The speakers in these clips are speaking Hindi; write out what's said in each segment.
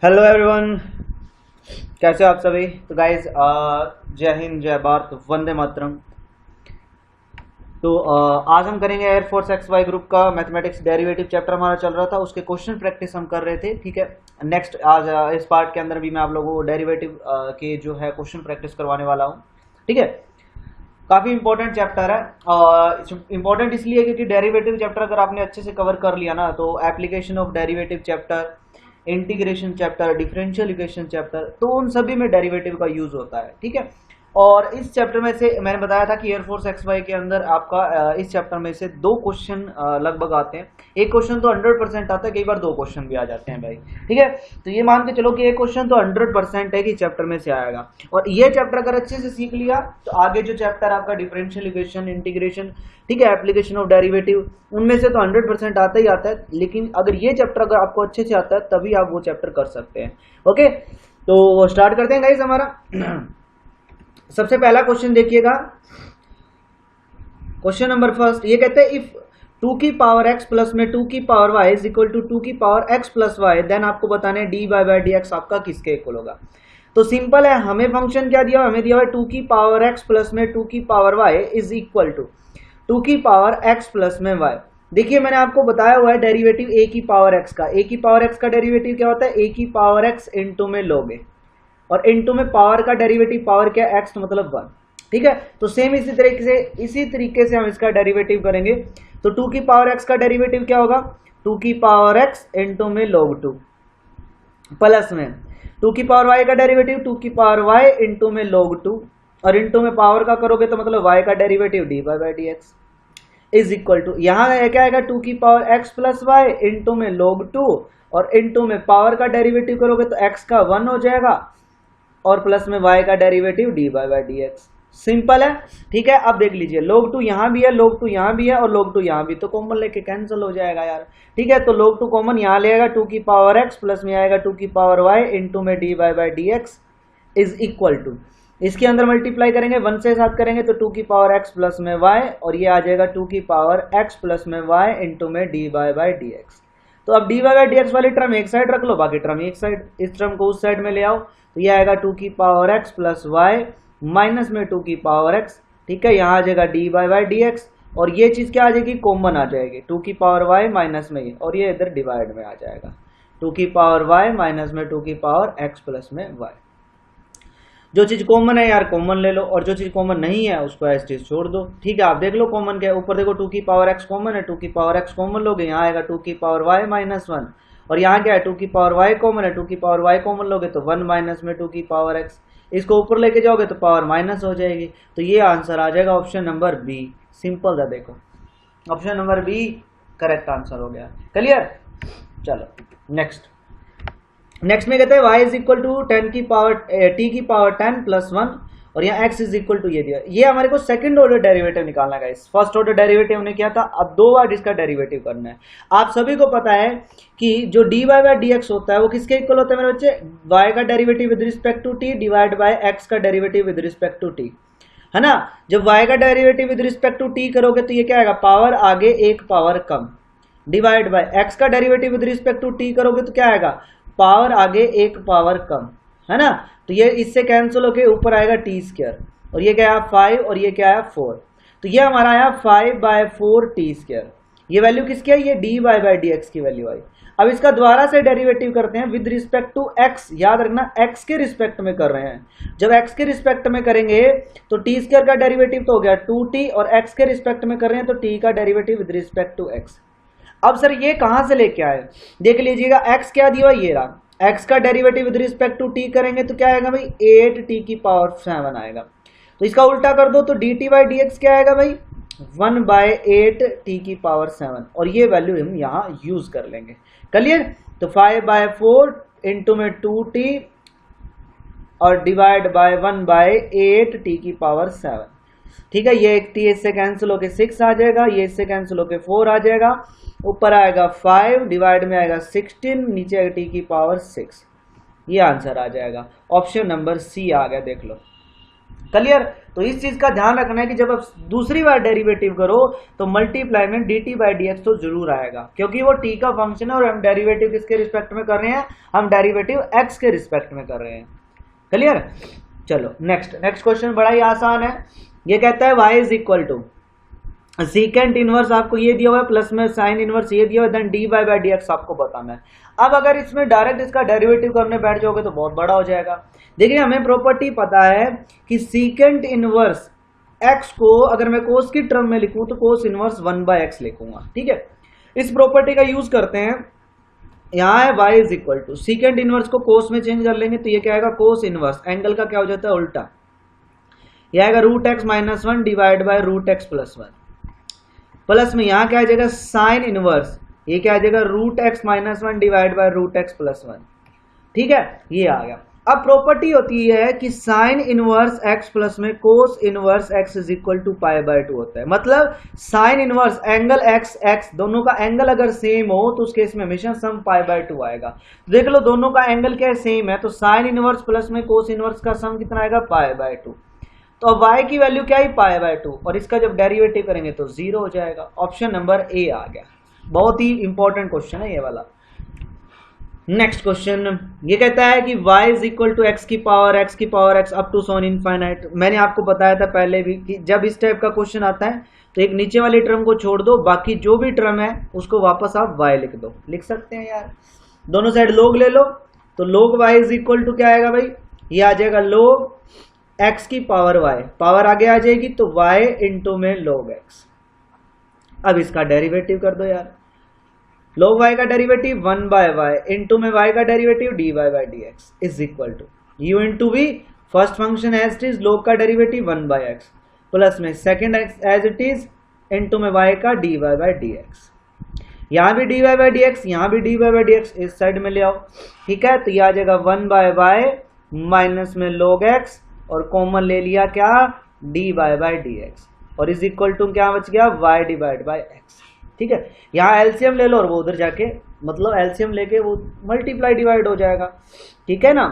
हेलो एवरीवन, कैसे हो आप सभी। तो गाइज जय हिंद, जय भारत, वंदे मातरम। तो आज हम करेंगे एयरफोर्स एक्स वाई ग्रुप का मैथमेटिक्स डेरिवेटिव चैप्टर हमारा चल रहा था, उसके क्वेश्चन प्रैक्टिस हम कर रहे थे। ठीक है, नेक्स्ट आज इस पार्ट के अंदर भी मैं आप लोगों को डेरिवेटिव के जो है क्वेश्चन प्रैक्टिस करवाने वाला हूँ। ठीक है, काफी इंपॉर्टेंट चैप्टर है और इंपॉर्टेंट इसलिए क्योंकि डेरिवेटिव चैप्टर अगर आपने अच्छे से कवर कर लिया ना तो application of derivative chapter, integration chapter, differential equation chapter, तो उन सभी में डेरिवेटिव का यूज होता है। ठीक है, और इस चैप्टर में से मैंने बताया था कि एयरफोर्स एक्स वाई के अंदर आपका इस चैप्टर में से दो क्वेश्चन लगभग आते हैं। एक क्वेश्चन तो 100% आता है, कई बार दो क्वेश्चन भी आ जाते हैं भाई। ठीक है, तो ये मान के चलो कि एक क्वेश्चन तो 100% है कि चैप्टर में से आएगा, और ये चैप्टर अगर अच्छे से सीख लिया तो आगे जो चैप्टर आपका डिफरेंशियल इक्वेशन, इंटीग्रेशन, ठीक है, एप्लीकेशन ऑफ डेरिवेटिव, उनमें से तो 100% आता ही आता है। लेकिन अगर ये चैप्टर अगर आपको अच्छे से आता है तभी आप वो चैप्टर कर सकते हैं। ओके, तो स्टार्ट करते हैं गाइस हमारा। सबसे पहला क्वेश्चन देखिएगा, क्वेश्चन नंबर फर्स्ट। ये कहते हैं इफ 2 की पावर x प्लस में 2 की power y is equal to 2 की power x plus y, then आपको बताना है dy बाई डी एक्स आपका किसके इक्वल होगा। तो सिंपल है, हमें फंक्शन क्या दिया, हमें दिया है 2 की पावर x प्लस में 2 की power y is equal to 2 की पावर x प्लस में y। देखिए मैंने आपको बताया हुआ है डेरिवेटिव a की पावर x का। a की पावर x का डेरिवेटिव क्या होता है, a की पावर x इंटू में लोगे, और इनटू में पावर का डेरिवेटिव, पावर क्या है x, तो मतलब 1। ठीक है, तो सेम इसी तरीके से हम इसका डेरिवेटिव करेंगे। तो 2 की पावर x का डेरिवेटिव क्या होगा, 2 की पावर x इंटू में log 2 प्लस में 2 की पावर y का डेरिवेटिव 2 की पावर y इंटू में log 2, और इंटू में पावर का करोगे तो मतलब y का derivative dy by D x is equal to, यहाँ क्या आएगा 2 की power x plus y into में log 2, और इंटू में पावर का डेरिवेटिव करोगे तो x का 1 हो जाएगा, और प्लस में y का derivative dy by D x. Simple है। ठीक है, अब देख लीजिए log 2 यहाँ भी है, log 2 यहाँ भी है, और log 2 यहाँ भी, तो कॉमन लेके कैंसिल हो जाएगा यार। ठीक है, तो log 2 कॉमन यहाँ ले आएगा, 2 की पावर x प्लस में आएगा 2 की पावर y इंटू में dy by D x is equal to, इसके अंदर मल्टीप्लाई करेंगे 1 से साथ करेंगे तो 2 की पावर x प्लस में y, और ये आ जाएगा 2 की पावर x प्लस में y इंटू में dy बाई डी एक्स। तो अब dy बाई डी एक्स वाली टर्म एक साइड रख लो, बाकी टर्म एक साइड, इस टर्म को उस साइड में ले आओ, तो ये आएगा 2 की power x plus y minus में 2 की पावर x। ठीक है, यहाँ आ जाएगा dy बाई डी एक्स, और ये चीज क्या आ जाएगी, कॉमन आ जाएगी, 2 की पावर y माइनस में ये, और ये इधर डिवाइड में आ जाएगा 2 की पावर y माइनस में 2 की पावर x प्लस में y। जो चीज कॉमन है यार कॉमन ले लो, और जो चीज कॉमन नहीं है उसको एज इट इज छोड़ दो। ठीक है, आप देख लो कॉमन क्या है, ऊपर देखो 2 की पावर x कॉमन है, 2 की पावर x कॉमन लोगे, यहाँ आएगा 2 की पावर y माइनस 1, और यहाँ क्या है 2 की पावर y कॉमन है, 2 की पावर y कॉमन लोगे तो 1 माइनस में 2 की पावर x, इसको ऊपर लेके जाओगे तो पावर माइनस हो जाएगी। तो ये आंसर आ जाएगा ऑप्शन नंबर बी। सिंपल था, देखो option number B correct answer हो गया। क्लियर, चलो नेक्स्ट में कहते हैं y इज इक्वल टू 10 की पावर t की पावर 10 प्लस 1, और यहाँ x इज इक्वल टू ये दिया। ये हमारे को सेकंड ऑर्डर डेरिवेटिव निकालना है। फर्स्ट ऑर्डर डेरिवेटिव हमने किया था, अब 2 बार इसका डेरिवेटिव करना है। आप सभी को पता है कि जो dy बाई डी एक्स होता है वो किसके इक्वल होता है मेरे बच्चे, y का derivative with respect to t divide by x का derivative with respect to t, है ना। जब y का derivative with respect to t करोगे तो ये क्या आएगा, पावर आगे एक पावर कम, डिवाइड बाय x का derivative with respect to t करोगे तो क्या आएगा, पावर आगे एक पावर कम, है ना। तो ये इससे कैंसिल होके ऊपर आएगा टी स्क्वायर, और ये क्या आया 5, और ये क्या आया 4, तो ये हमारा आया 5 बाय 4 टी स्क्वायर। ये वैल्यू किसकी है, ये डी बाई डी एक्स की वैल्यू आई। अब इसका दोबारा से डेरिवेटिव करते हैं विद रिस्पेक्ट टू एक्स, याद रखना एक्स के रिस्पेक्ट में कर रहे हैं। जब एक्स के रिस्पेक्ट में करेंगे तो टी स्क्वायर का डेरिवेटिव तो हो गया 2t, और एक्स के रिस्पेक्ट में कर रहे हैं तो टी का derivative with respect to x. अब सर ये कहां से लेके आए, देख लीजिएगा x क्या दिया, ये रहा, x का derivative with respect to t करेंगे तो क्या आएगा भाई 8t की पावर 7 आएगा। तो इसका उल्टा कर दो तो dt बाई डी एक्स क्या आएगा भाई 1 बाय 8t की पावर 7, और ये वैल्यू हम यहाँ यूज कर लेंगे। क्लियर, तो 5 बाय 4 इंटू में 2t और डिवाइड बाय 1 बाय 8t की पावर 7। ठीक है, ये एक t इससे कैंसिल होके 6 आ जाएगा, ये इससे कैंसिल होके 4 आ जाएगा, ऊपर आएगा 5, डिवाइड में आएगा 16, नीचे आएगा t की पावर 6। ये आंसर आ जाएगा, ऑप्शन नंबर सी आ गया, देख लो। क्लियर। तो इस चीज का ध्यान रखना है कि जब आप दूसरी बार डेरिवेटिव करो तो मल्टीप्लाई में dt बाई डी एक्स तो जरूर आएगा, क्योंकि वो t का फंक्शन है और हम डेरिवेटिव किसके रिस्पेक्ट में कर रहे हैं, हम डेरिवेटिव x के रिस्पेक्ट में कर रहे हैं। क्लियर। चलो नेक्स्ट क्वेश्चन बड़ा ही आसान है। ये कहता है y is equal to secant inverse, आपको ये दिया हुआ है, प्लस में साइन इनवर्स ये दिया हुआ है, then d by D x आपको बताना है। अब अगर इसमें डायरेक्ट इसका डेरिवेटिव करने बैठ जाओगे तो बहुत बड़ा हो जाएगा। देखिए हमें प्रॉपर्टी पता है कि सीकेंट इनवर्स एक्स को अगर मैं कोस की टर्म में लिखूं तो कोस इनवर्स 1 बाय एक्स लिखूंगा। ठीक है, इस प्रॉपर्टी का यूज करते हैं। यहाँ है y is equal to secant inverse को कोस में चेंज कर लेंगे तो ये क्या आएगा, कोस इनवर्स एंगल का क्या हो जाता है उल्टा, यह आएगा root x minus 1 divide by root x plus 1, plus में यहाँ क्या आ जाएगा साइन इनवर्स, ये क्या आ जाएगा root x minus 1 divide by root x plus 1। ठीक है, ये आ गया। अब प्रॉपर्टी होती है कि साइन इनवर्स एक्स प्लस में cos inverse x is equal to pi by 2 होता है। मतलब sine inverse angle x x दोनों का एंगल अगर सेम हो तो उस केस में हमेशा सम पाई बाय 2 आएगा। देख लो दोनों का एंगल क्या है, सेम है, तो साइन इनवर्स प्लस में कोस इनवर्स का सम कितना आएगा, पाई बाय 2। तो अब y की वैल्यू क्या है, पाई बाय 2, और इसका जब डेरिवेटिव करेंगे तो 0 हो जाएगा। ऑप्शन नंबर ए आ गया। बहुत ही इंपॉर्टेंट क्वेश्चन है ये वाला। नेक्स्ट क्वेश्चन ये कहता है कि y is equal to X की पावर x अप टू सोन इनफाइनाइट। मैंने आपको बताया था पहले भी कि जब इस टाइप का क्वेश्चन आता है तो एक नीचे वाली टर्म को छोड़ दो, बाकी जो भी टर्म है उसको वापस आप y लिख दो। लिख सकते हैं यार, दोनों साइड log ले लो, तो log y is equal to क्या आएगा भाई, ये आ जाएगा log x की पावर y, पावर आगे आ जाएगी तो y इंटू में log x। अब इसका डेरिवेटिव कर दो यार, log y का डेरिवेटिव 1 बाय y इंटू में y का derivative dy by dx is equal to u into v, first function as it is log का डेरिवेटिव 1 बाय x प्लस में second as it is into में y का dy बाय dx। यहाँ भी dy बाय dx, यहाँ भी dy बाय dx, इस साइड में ले आओ। ठीक है, तो ये आ जाएगा 1 बाय y माइनस में log x और कॉमन ले लिया क्या, dy बाय dx, और इज इक्वल टू क्या बच गया, y डिवाइड बाय x। ठीक है, यहाँ एलसीएम ले लो और वो उधर जाके मतलब एलसीएम लेके वो मल्टीप्लाई डिवाइड हो जाएगा। ठीक है ना,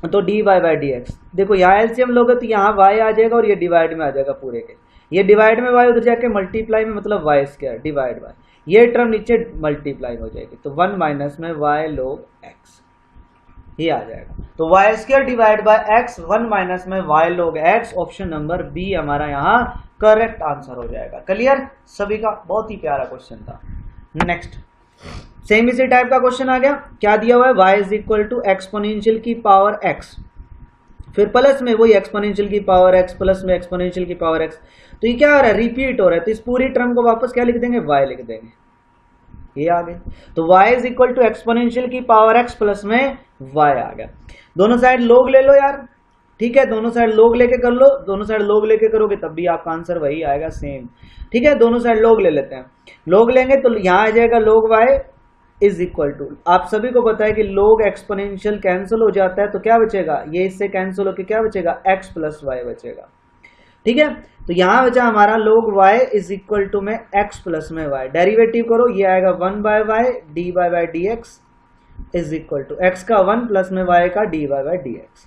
तो dy बाय dx, देखो यहाँ एलसीएम लोगे तो यहाँ y आ जाएगा और ये डिवाइड में आ जाएगा पूरे के, ये डिवाइड में y उधर जाके मल्टीप्लाई में मतलब y स्क्वायर डिवाइड बाय, ये टर्म नीचे मल्टीप्लाई हो जाएगी तो 1 माइनस में y log x, ये आ जाएगा। तो y square divide by x 1 minus में y log x, option number B हमारा यहाँ करेक्ट आंसर हो जाएगा। क्लियर सभी का, बहुत ही प्यारा क्वेश्चन था। नेक्स्ट सेम इसी टाइप का क्वेश्चन आ गया, क्या दिया हुआ है, y is equal to exponential की पावर x, फिर प्लस में वही एक्सपोनेंशियल की पावर x प्लस में एक्सपोनेंशियल की पावर x। तो ये क्या हो रहा है, रिपीट हो रहा है, तो इस पूरी टर्म को वापस क्या लिख देंगे, y लिख देंगे, ये आ गए। तो y is equal to exponential की पावर x प्लस में y आ गया। दोनों साइड लोग ले लो यार, ठीक है, दोनों साइड लोग लेके कर लो, दोनों साइड लोग लेके करोगे तब भी आपका आंसर वही आएगा सेम। ठीक है, दोनों साइड लोग ले लेते हैं, लोग लेंगे तो यहाँ आ जाएगा log y is equal to, आप सभी को पता है कि log एक्सपोनेंशियल कैंसिल हो जाता है तो क्या बचेगा, ये इससे कैंसिल होकर क्या बचेगा, x प्लस वाई बचेगा। ठीक है, तो यहाँ बचा हमारा log y is equal to में x प्लस में y, डेरिवेटिव करो, ये आएगा 1 by y d by dx is equal to x का 1 प्लस में y का डी बाय dx,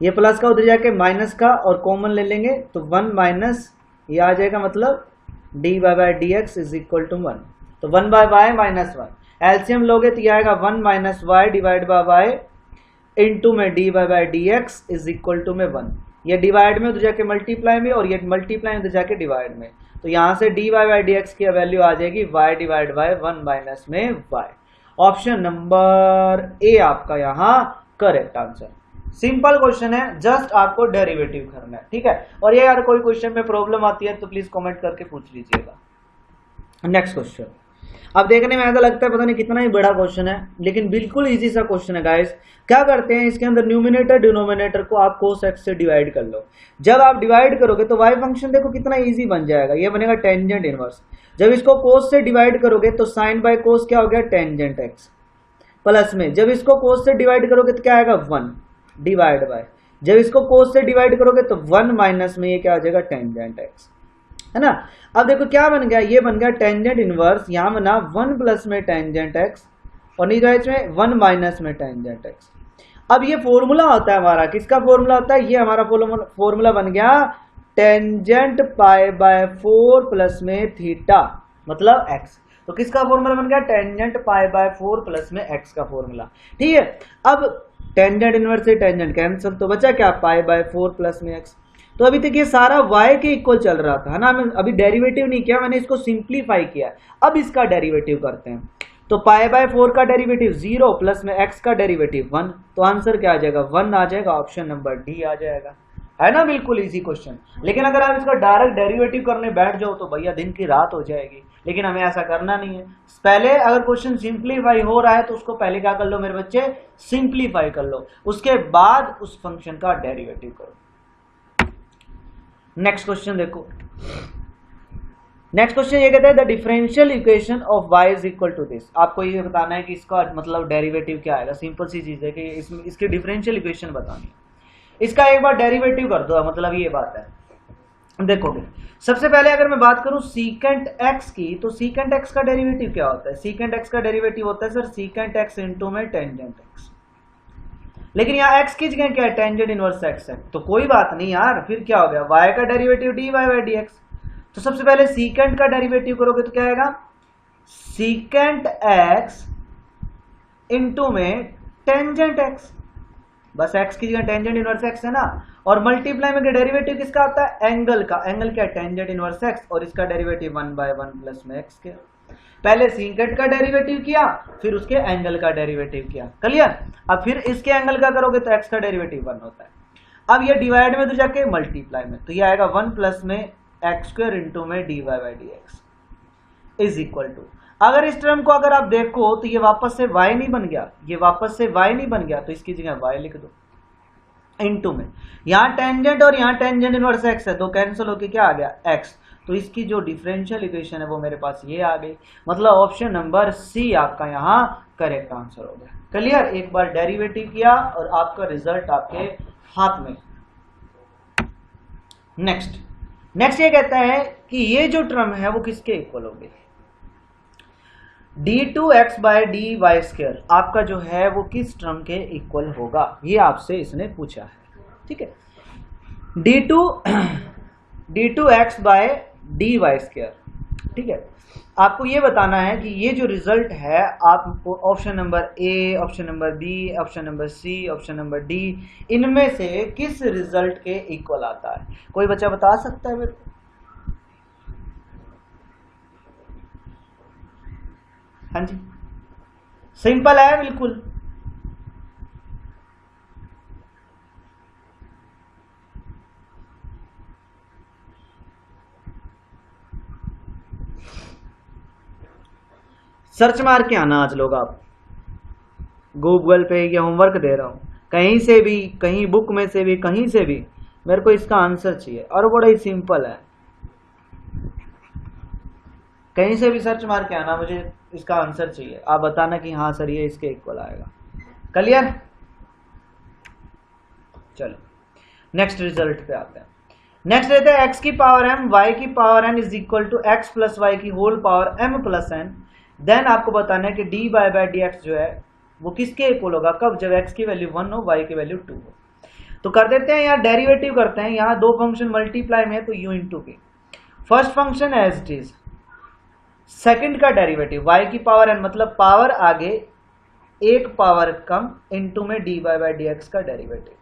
ये प्लस का उधर जाके माइनस का और कॉमन ले लेंगे तो 1 माइनस ये आ जाएगा, मतलब d by dx is equal to 1, तो 1 बाय y माइनस 1, एलसीएम लोगे तो ये आएगा 1 minus y divide by y into में D by dx is equal to में 1, ये डिवाइड में उधर जाके मल्टीप्लाई में और ये मल्टीप्लाई में उधर जाके डिवाइड में, तो यहाँ से डी बाय dx की वैल्यू आ जाएगी y डिवाइड बाय 1 माइनस में y। ऑप्शन नंबर ए आपका यहाँ करेक्ट आंसर। सिंपल क्वेश्चन है, जस्ट आपको डेरिवेटिव करना है। ठीक है, और ये यार कोई क्वेश्चन में प्रॉब्लम आती है तो प्लीज कमेंट करके पूछ लीजिएगा। नेक्स्ट क्वेश्चन, अब देखने में ऐसा लगता है पता नहीं कितना ही बड़ा क्वेश्चन है, लेकिन बिल्कुल इजी सा क्वेश्चन है गाइस। क्या करते हैं, इसके अंदर न्यूमिनेटर डिनोमिनेटर को आप cos x से डिवाइड कर लो। जब आप डिवाइड करोगे तो y फंक्शन देखो कितना इजी बन जाएगा, ये बनेगा टेंजेंट इनवर्स। जब इसको cos से डिवाइड करोगे तो साइन बाय cos क्या हो गया, टेंजेंट x, प्लस में जब इसको cos से डिवाइड करोगे तो क्या आएगा 1 डिवाइड बाय, जब इसको cos से डिवाइड करोगे तो 1 माइनस में ये क्या आ जाएगा, टेंजेंट x, है ना। अब देखो क्या बन गया, ये बन गया टेंजेंट इनवर्स, यहाँ बना 1 प्लस में टेंजेंट x और नीचे में 1 माइनस में टेंजेंट x। अब ये फॉर्मूला होता है हमारा, किसका फॉर्मूला होता है, ये हमारा फॉर्मूला बन गया टेंजेंट पाई बाय 4 प्लस में थीटा मतलब x। तो किसका फॉर्मूला बन गया, टेंजेंट पाई बाय 4 प्लस में x का फॉर्मूला। ठीक है, अब टेंजेंट इनवर्स से टेंजेंट कैंसिल, तो बचा क्या, पाई बाय 4 प्लस में x। तो अभी तक ये सारा y के इक्वल चल रहा था, है ना, मैं अभी डेरिवेटिव नहीं किया, मैंने इसको सिंप्लीफाई किया। अब इसका डेरिवेटिव करते हैं, तो पाई बाय 4 का डेरिवेटिव 0 प्लस में x का डेरिवेटिव 1, तो आंसर क्या आ जाएगा, 1 आ जाएगा, ऑप्शन नंबर डी आ जाएगा, है ना, बिल्कुल इजी क्वेश्चन। लेकिन अगर आप इसका डायरेक्ट डेरिवेटिव करने बैठ जाओ तो भैया दिन की रात हो जाएगी, लेकिन हमें ऐसा करना नहीं है। पहले अगर क्वेश्चन सिंप्लीफाई हो रहा है तो उसको पहले क्या कर लो मेरे बच्चे, सिंप्लीफाई कर लो, उसके बाद उस फंक्शन का डेरिवेटिव करो। नेक्स्ट क्वेश्चन देखो, नेक्स्ट क्वेश्चन ये कहता है the differential equation of y is equal to this. आपको ये बताना है कि इसका मतलब डेरिवेटिव क्या आएगा। सिंपल सी चीज है कि इसकी डिफरेंशियल इक्वेशन बतानी है, इसका एक बार डेरिवेटिव कर दो, मतलब ये बात है। देखोगे सबसे पहले अगर मैं बात करूं सीकेंट x की, तो सीकेंट x का डेरिवेटिव क्या होता है, सीकेंट x का डेरिवेटिव होता है सर सीकेंट x इनटू में टेंजेंट x। लेकिन यहाँ x की जगह क्या है, टेंजेंट इनवर्स x है, तो कोई बात नहीं यार, फिर क्या हो गया, y का डेरिवेटिव dy बाय dx। तो सबसे पहले सीकेंट का डेरिवेटिव करोगे तो क्या आएगा, सीकेंट x इनटू में टेंजेंट x, बस x की जगह टेंजेंट इनवर्स x है ना, और मल्टीप्लाई में डेरिवेटिव किसका आता है, एंगल का, एंगल क्या है, टेंजेंट इनवर्स x, और इसका डेरिवेटिव 1 बाय 1 प्लस में x के। पहले सीकेंट का डेरिवेटिव किया, फिर उसके एंगल का डेरिवेटिव किया, क्लियर। अब फिर इसके एंगल का करोगे तो x का डेरिवेटिव 1 होता है। अब ये डिवाइड में तो जाके मल्टीप्लाई में, तो ये आएगा 1 प्लस में एक्स स्क्वायर इंटू में d y by D x is equal to, अगर इस टर्म को अगर आप देखो तो ये वापस से y नहीं बन गया, ये वापस से y नहीं बन गया, तो इसकी जगह y लिख दो इनटू में, यहाँ टेंजेंट और यहाँ टेंजेंट इनवर्स x है, तो कैंसिल होके क्या आ गया x, तो इसकी जो डिफरेंशियल इक्वेशन है वो मेरे पास ये आ गई, मतलब ऑप्शन नंबर सी आपका यहाँ करेक्ट आंसर हो गया। क्लियर, एक बार डेरिवेटिव किया और आपका रिजल्ट आपके हाथ में। नेक्स्ट ये कहता है कि ये जो टर्म है वो किसके इक्वल होगी, d2x bye D Y square आपका जो है वो किस टर्म के इक्वल होगा, ये आपसे इसने पूछा है। ठीक है, d2x bye D Y square, ठीक है, आपको ये बताना है कि ये जो रिजल्ट है आपको option number A, option number B, option number C, option number D, इनमें से किस रिजल्ट के इक्वल आता है। कोई बच्चा बता सकता है मेरे को? हाँ जी, सिंपल है बिल्कुल, सर्च मार के आना आज लोग, आप गूगल पे या होमवर्क दे रहा हूं, कहीं से भी, कहीं बुक में से भी, कहीं से भी मेरे को इसका आंसर चाहिए, और बड़ा ही सिंपल है, कहीं से भी सर्च मार के आना, मुझे इसका आंसर चाहिए, आप बताना कि हाँ सर ये इसके इक्वल आएगा। क्लियर, चलो नेक्स्ट रिजल्ट पे आते हैं। नेक्स्ट रहता है x की पावर m y की power n is equal to x plus Y की whole power m plus n। Then आपको बताना है कि D by by D X जो है वो किसके इक्वल होगा, कब, जब x की वैल्यू 1 हो, y की वैल्यू 2 हो। तो कर देते हैं, यहाँ डेरिवेटिव करते हैं, यहाँ दो फंक्शन मल्टीप्लाई में है तो u into p, first function as it is, second का डेरिवेटिव y की पावर n मतलब पावर आगे एक पावर कम इंटू में d by by D x का डेरिवेटिव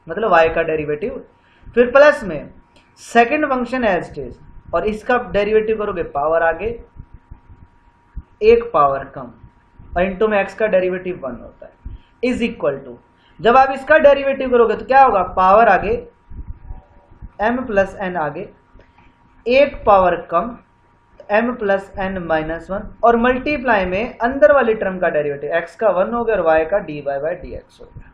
मतलब y का डेरिवेटिव, फिर प्लस में second function as it is, और इसका डेरिवेटिव करोगे पावर आगे एक पावर कम और इंटू में x का डेरिवेटिव 1 होता है, इज इक्वल टू, जब आप इसका डेरिवेटिव करोगे तो क्या होगा, पावर आगे m प्लस n आगे एक पावर कम m प्लस n माइनस 1, और मल्टीप्लाई में अंदर वाली टर्म का डेरिवेटिव x का 1 हो गया और y का D by by D x हो गया।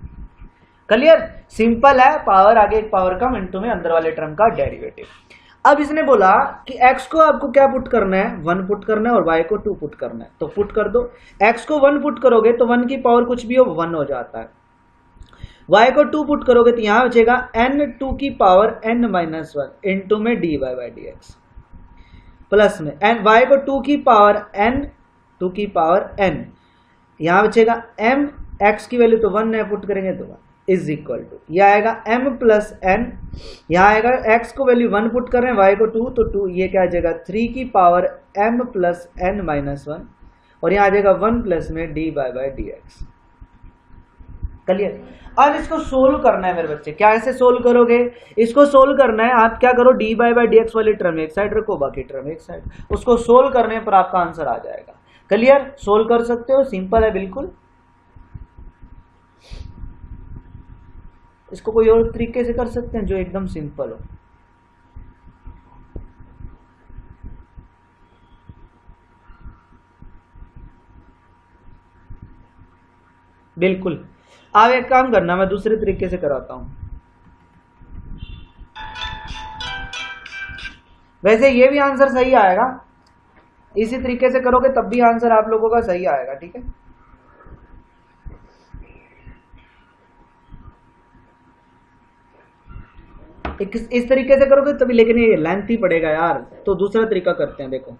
क्लियर, सिंपल है, पावर आगे एक पावर कम इंटू में अंदर वाले टर्म का डेरिवेटिव। अब इसने बोला कि x को आपको क्या पुट करना है, 1 पुट करना है और y को 2 पुट करना है, तो पुट कर दो। x को 1 पुट करोगे तो 1 की पावर कुछ भी हो 1 हो जाता है, y को 2 पुट करोगे तो यहां बचेगा n 2 की पावर n माइनस 1 इंटू में d by by D x, plus में एन y को 2 की पावर n 2 की पावर n, यहां बचेगा m एक्स की वैल्यू तो 1 है, पुट करेंगे तो 1 इज इक्वल टू यह आएगा m प्लस n, यहाँ आएगा x को वैल्यू 1 पुट कर रहे हैं, y को 2 तो 2, ये क्या आ जाएगा 3 की power m plus n minus 1 और यहाँ आ जाएगा 1 प्लस में dy बाई dx। क्लियर। अब इसको सोल्व करना है मेरे बच्चे, क्या ऐसे सोल्व करोगे, इसको सोल्व करना है आप क्या करो dy बाई dx वाली टर्म एक साइड रखो, बाकी टर्म एक साइड, उसको सोल्व करने पर आपका आंसर आ जाएगा। क्लियर, सोल्व कर सकते हो, सिंपल है बिल्कुल। इसको कोई और तरीके से कर सकते हैं जो एकदम सिंपल हो। बिल्कुल, आप एक काम करना, मैं दूसरे तरीके से कराता हूं। वैसे ये भी आंसर सही आएगा, इसी तरीके से करोगे तब भी आंसर आप लोगों का सही आएगा। ठीक है, इस तरीके से करोगे तभी, लेकिन ये लेंथ ही पड़ेगा यार, तो दूसरा तरीका करते हैं। देखो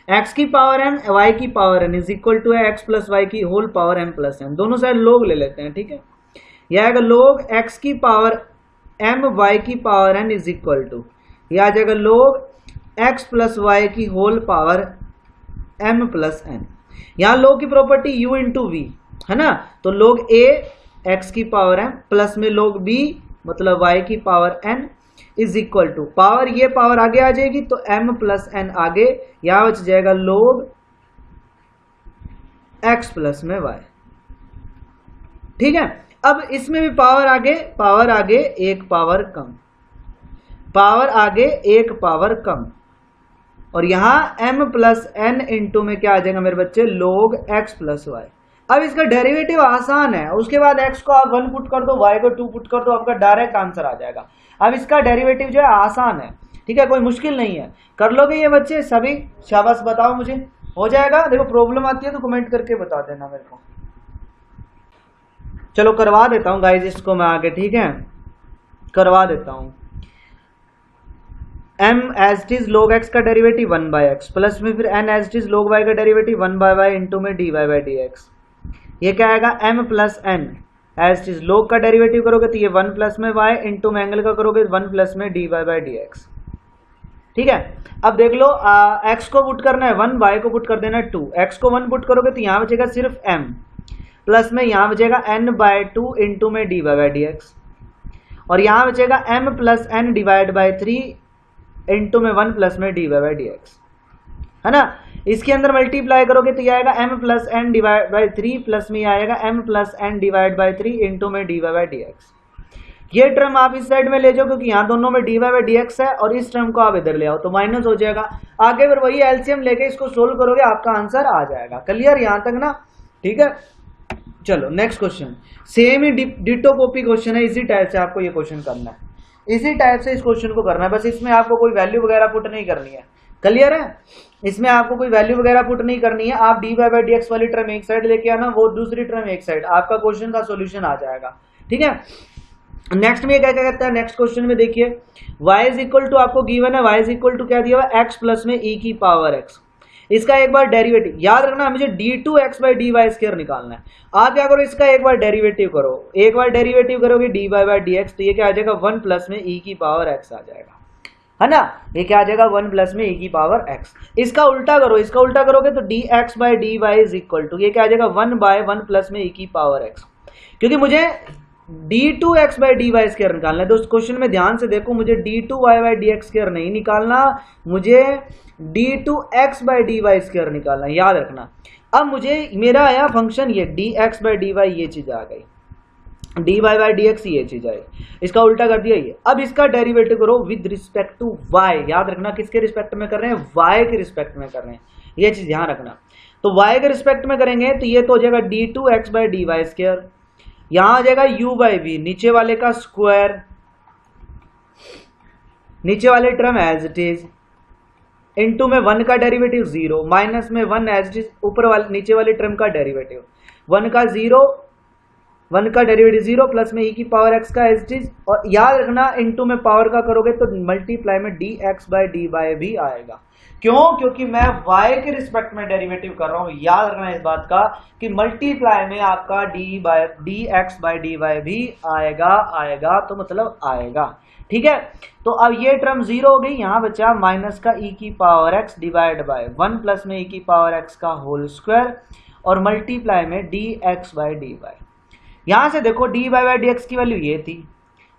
x की पावर m y की power n is equal to है x प्लस वाई की whole power m plus n, दोनों साइड लोग ले लेते हैं। ठीक है, यह आएगा लोग x की पावर m y की power n is equal to यह आ जाएगा लोग x प्लस वाई की whole power m plus n। यहाँ लोग की प्रॉपर्टी u इंटू वी है ना, तो लोग a x की पावर m प्लस में लोग b मतलब y की power n is equal to power, ये पावर आगे आ जाएगी तो m प्लस n आगे, यहां बच जाएगा लोग x प्लस में y। ठीक है, अब इसमें भी पावर आगे एक पावर कम, पावर आगे एक पावर कम, और यहां m प्लस n इंटू में क्या आ जाएगा मेरे बच्चे लोग x प्लस वाई। अब इसका डेरिवेटिव आसान है, उसके बाद x को आप 1 पुट कर दो, y को 2 पुट कर दो, आपका डायरेक्ट आंसर आ जाएगा। अब इसका डेरिवेटिव जो है आसान है, ठीक है, कोई मुश्किल नहीं है, कर लोगे ये बच्चे सभी, शाबाश, बताओ मुझे हो जाएगा। देखो प्रॉब्लम आती है तो कमेंट करके बता देना मेरे को। चलो करवा देता हूं गाइस इसको मैं आगे, ठीक है, करवा देता हूं। m as it is log x का डेरिवेटिव 1 बाई एक्स प्लस में फिर n as it is log y का डेरिवेटिव 1 बाई वाई इंटू में dy बाई dx। ये क्या आएगा m plus n as it is log का डेरिवेटिव करोगे तो ये 1 प्लस में y इंटू में एंगल का करोगे 1 प्लस में dy बाई dx। ठीक है, अब देख लो x को पुट करना है 1, y को पुट कर देना है 2। x को 1 पुट करोगे तो यहाँ बचेगा सिर्फ m प्लस में यहाँ बचेगा n बाई 2 इंटू में dy बाई dx, और यहाँ बचेगा m plus n divide by 3 into में 1 प्लस में dy बाई dx, है ना। इसके अंदर मल्टीप्लाई करोगे तो ये आएगा m plus n divide by 3 plus में आएगा m plus n divide by 3 into में dy बाई dx। ये टर्म आप इस साइड में ले जाओ क्योंकि यहाँ दोनों में dy बाई dx है, और इस टर्म को आप इधर ले आओ तो माइनस हो जाएगा। आगे फिर वही एलसीएम लेके इसको सोल्व करोगे, आपका आंसर आ जाएगा। क्लियर यहाँ तक ना, ठीक है। चलो नेक्स्ट क्वेश्चन, सेम ही डिटो कॉपी क्वेश्चन है, इसी टाइप से आपको ये क्वेश्चन करना है, इसी टाइप से इस क्वेश्चन को करना है, बस इसमें आपको कोई वैल्यू वगैरह पुट नहीं करनी है। क्लियर है, इसमें आपको कोई वैल्यू वगैरह पुट नहीं करनी है। आप dy बाई dx वाली टर्म एक साइड लेके आना, वो दूसरी टर्म एक साइड, आपका क्वेश्चन का सॉल्यूशन आ जाएगा। ठीक है, नेक्स्ट में क्या क्या कहता है, नेक्स्ट क्वेश्चन में देखिए y इज इक्वल टू आपको गिवन है, y इज इक्वल टू क्या दिया हुआ x प्लस में e की पावर x। इसका एक बार डेरिवेटिव याद रखना, मुझे d2x बाई dy स्क्वायर निकालना है। आप क्या करो, इसका एक बार डेरिवेटिव करो, एक बार डेरिवेटिव करोगे dy बाई dx तो ये क्या आ जाएगा 1 प्लस में e की पावर x आ जाएगा, है ना। ये क्या आ जाएगा 1 प्लस में e की पावर x। इसका उल्टा करो, इसका उल्टा करोगे तो dx by dy is equal to ये क्या आ जाएगा 1 बाय 1 प्लस में e की पावर x। क्योंकि मुझे d2x बाई dy स्क्वायर निकालना है, तो उस क्वेश्चन में ध्यान से देखो, मुझे d2y बाई dx स्क्वायर नहीं निकालना, मुझे d2x बाई dy स्क्वायर निकालना है, याद रखना। अब मुझे मेरा आया फंक्शन ये dx बाई dy, ये चीज आ गई, dy बाई dx ये चीज आई, इसका उल्टा कर दिया ये। अब इसका डेरिवेटिव करो विद रिस्पेक्ट टू y, याद रखना किसके रिस्पेक्ट में कर रहे हैं, y के रिस्पेक्ट में कर रहे हैं, ये चीज ध्यान रखना। तो y के रिस्पेक्ट में करेंगे तो ये तो हो जाएगा d2x बाई dy स्क्वायर, यहां आ जाएगा u बाई वी, नीचे वाले का स्क्वायर, नीचे वाले term as it is, into में 1 का डेरिवेटिव 0, माइनस में 1 एज इट इज, ऊपर वाले नीचे वाले टर्म का डेरिवेटिव 1 का 0, 1 का डेरिवेटिव 0 प्लस में e की पावर x का एज इट इज, और याद रखना इनटू में पावर का करोगे तो मल्टीप्लाई में dx बाई dy भी आएगा। क्यों? क्योंकि मैं y के रिस्पेक्ट में डेरिवेटिव कर रहा हूं। याद रखना इस बात का कि मल्टीप्लाई में आपका dx बाय dy भी आएगा तो मतलब आएगा। ठीक है, तो अब ये टर्म जीरो हो गई, यहां बचा माइनस का e की power x divide by 1 plus में e की पावर x का होल स्क्वायर और मल्टीप्लाई में dx बाय dy। यहां से देखो dy बाय dx की वैल्यू ये थी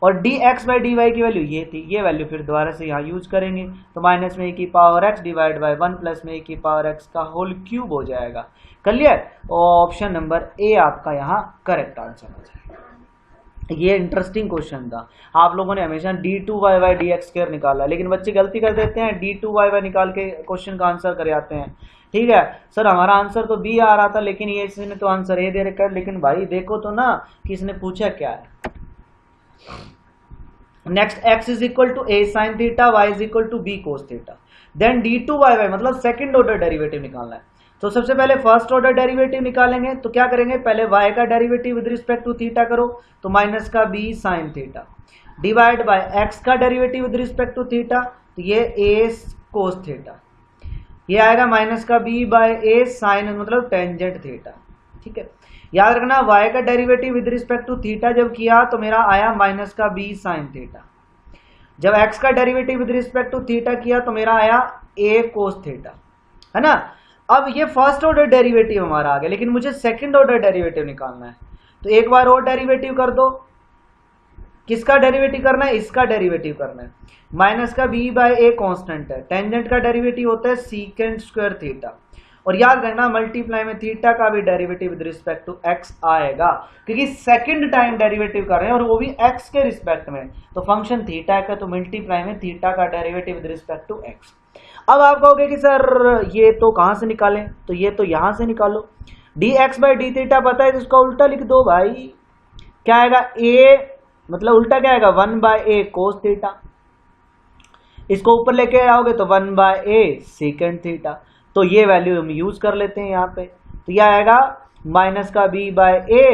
और dx बाय dy की वैल्यू ये थी, ये वैल्यू फिर दोबारा से यहाँ यूज करेंगे तो माइनस में e की power x divide by 1 plus में e की पावर x का होल क्यूब हो जाएगा। क्लियर? ऑप्शन नंबर ए आपका यहाँ करेक्ट आंसर हो जाएगा। ये इंटरेस्टिंग क्वेश्चन था। आप लोगों ने हमेशा d2y बाय dx स्क्वायर निकाला, लेकिन बच्चे गलती कर देते हैं, d2y बाय निकाल के क्वेश्चन का आंसर कर आते हैं। ठीक है सर, हमारा आंसर तो बी आ रहा था, लेकिन ये इसने तो आंसर ए दे रखा है। लेकिन भाई देखो तो ना कि इसने पूछा क्या है। Next, x is equal to a sin theta, y is equal to b cos theta, then d2y मतलब सेकंड ऑर्डर डेरिवेटिव निकालना है। तो सबसे पहले फर्स्ट ऑर्डर डेरिवेटिव निकालेंगे, तो क्या करेंगे, पहले y का derivative with respect to theta करो, तो माइनस का b sin theta divide by x का derivative with respect to theta, तो ये a cos थीटा, ये आएगा माइनस का b बाय a sin मतलब टेंजेंट थीटा। ठीक है, याद रखना y का derivative with respect to theta जब किया तो मेरा आया माइनस का b sin थीटा, जब x का derivative with respect to theta किया तो मेरा आया a cos थीटा, है ना। अब ये फर्स्ट ऑर्डर डेरिवेटिव हमारा आ गया, लेकिन मुझे सेकंड ऑर्डर डेरिवेटिव निकालना है, तो एक बार और डेरिवेटिव कर दो। किसका डेरिवेटिव करना है? इसका डेरिवेटिव करना है। माइनस का b बाय a कांस्टेंट है, टेंजेंट का डेरिवेटिव होता है सीकेंट स्क्वायर थीटा, और याद रखना मल्टीप्लाई में थीटा का भी derivative with respect to x आएगा, क्योंकि सेकंड टाइम डेरिवेटिव कर रहे हैं और वो भी x के रिस्पेक्ट में, तो फंक्शन थीटा का तो मल्टीप्लाई में थीटा का derivative with respect to x। अब आप कहोगे कि सर ये तो कहां से निकालें, तो ये तो यहां से निकालो। dx बाय डी थीटा पता है तो उसका उल्टा लिख दो भाई, क्या आएगा a मतलब उल्टा क्या आएगा 1 बाय a cos थीटा, इसको ऊपर लेके आओगे तो 1 बाय a सेकेंड थीटा, तो ये वैल्यू हम यूज कर लेते हैं यहाँ पे, तो यह आएगा माइनस का b by a